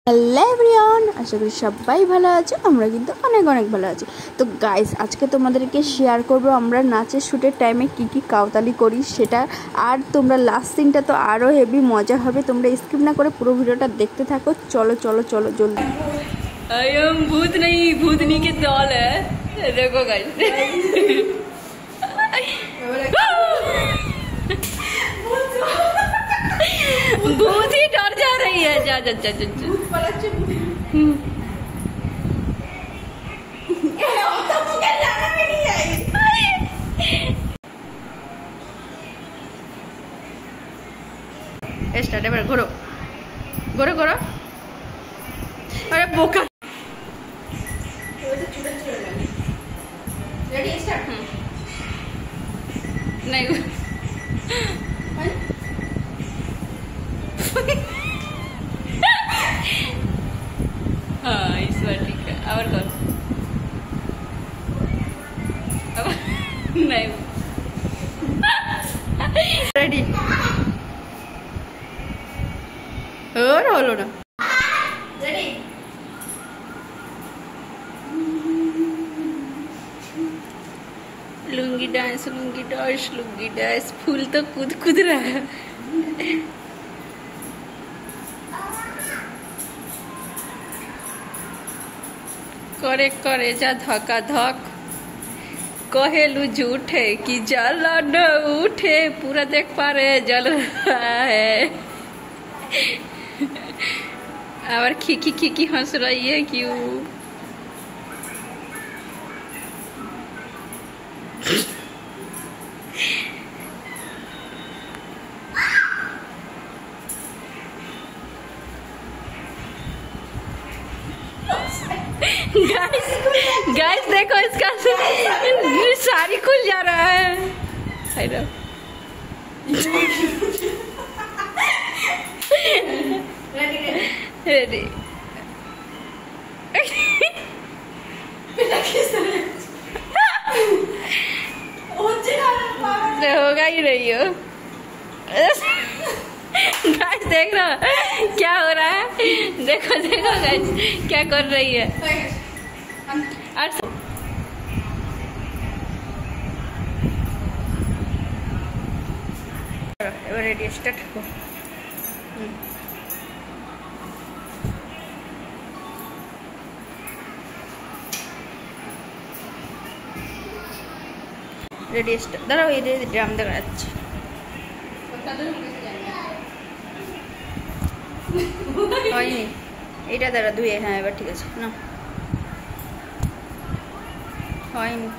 Hello everyone, আশা করি সবাই ভালো আছে। আমরা কিন্তু অনেক অনেক ভালো আছি। তো গাইস, আজকে তোমাদেরকে শেয়ার করব আমরা নাচের শ্যুটের টাইমে কি কি কাউতালি করি সেটা। আর তোমরা লাস্ট সিনটা তো আরও হেভি মজা হবে, তোমরা স্কিপ না করে পুরো ভিডিওটা দেখতে থাকো। চলো চলো চলো জলদি। आई एम भूत नहीं भूतनी के दौल है। देखो गाइस, भूत ही डर जा रही है। जा जा जा जा स्टार्ट है। घोरो घोरो घोरो। अरे बोका रेडी स्टार्ट। नहीं हाँ इस बार ठीक है। और कौन नहीं रेडी और बोलो ना। Ready lungi dance lungi dance lungi dance. फूल तो कूद कूद रहा है। करे करे जा धक्का धक कहेलू झूठे कि जल न उठे। पूरा देख पा रहे जल रहा है। और खिकी खिकी हंस रही है क्यों? गाइस गाइस देखो, इसका साड़ी खुल जा रहा है। रेडी होगा ही नहीं हो। गाइस देख रहा क्या हो रहा है। देखो देखो गाइस क्या कर रही है। रेडी स्टार्ट हो। Ready start. दाঁড়াও, এই ড্রাম দেখা যাচ্ছে। হয়নি এইটা দাঁড়া ধুয়ে। হ্যাঁ এবার ঠিক আছে না, হয়নি।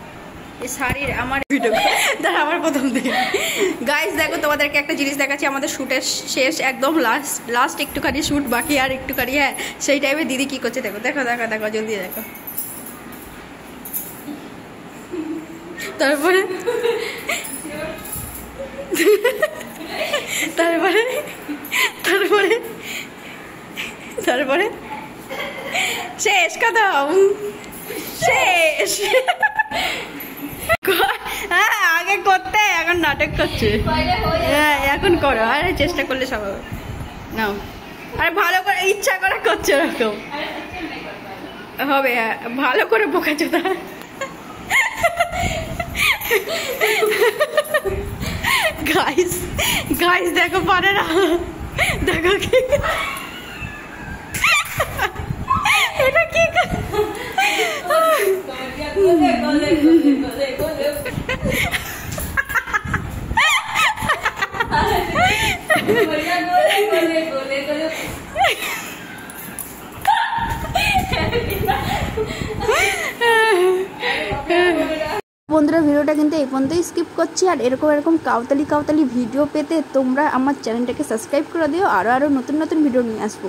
এই শাড়ির আমার ভিডিও দাঁড়া আমার প্রথম দিন। গাইস দেখো, তোমাদেরকে একটা জিনিস দেখাচ্ছি। আমাদের শ্যুটের শেষ একদম লাস্ট একটুখানি শ্যুট বাকি, আর একটুখানি। হ্যাঁ সেই টাইমে দিদি কি করছে দেখো দেখো দেখো দেখো জলদি দেখো। তারপরে তারপরে তারপরে তারপরে শেষ কদম শেষ। হ্যাঁ আগে করতে, এখন নাটক করছে। হ্যাঁ এখন করো, আরে চেষ্টা করলে সব হবে। নাও, আরে ভালো করে ইচ্ছা করে করছে ওরকম হবে। হ্যাঁ ভালো করে বোকাচোদা। গাইস গাইস দেখো পারে না, দেখো কি এটা কি বন্ধুরা, ভিডিওটা কিন্তু এই পর্যন্তই স্কিপ করছি। আর এরকম কাউতালি ভিডিও পেতে তোমরা আমার চ্যানেলটাকে সাবস্ক্রাইব করে দিও। আরও নতুন নতুন ভিডিও নিয়ে আসবো।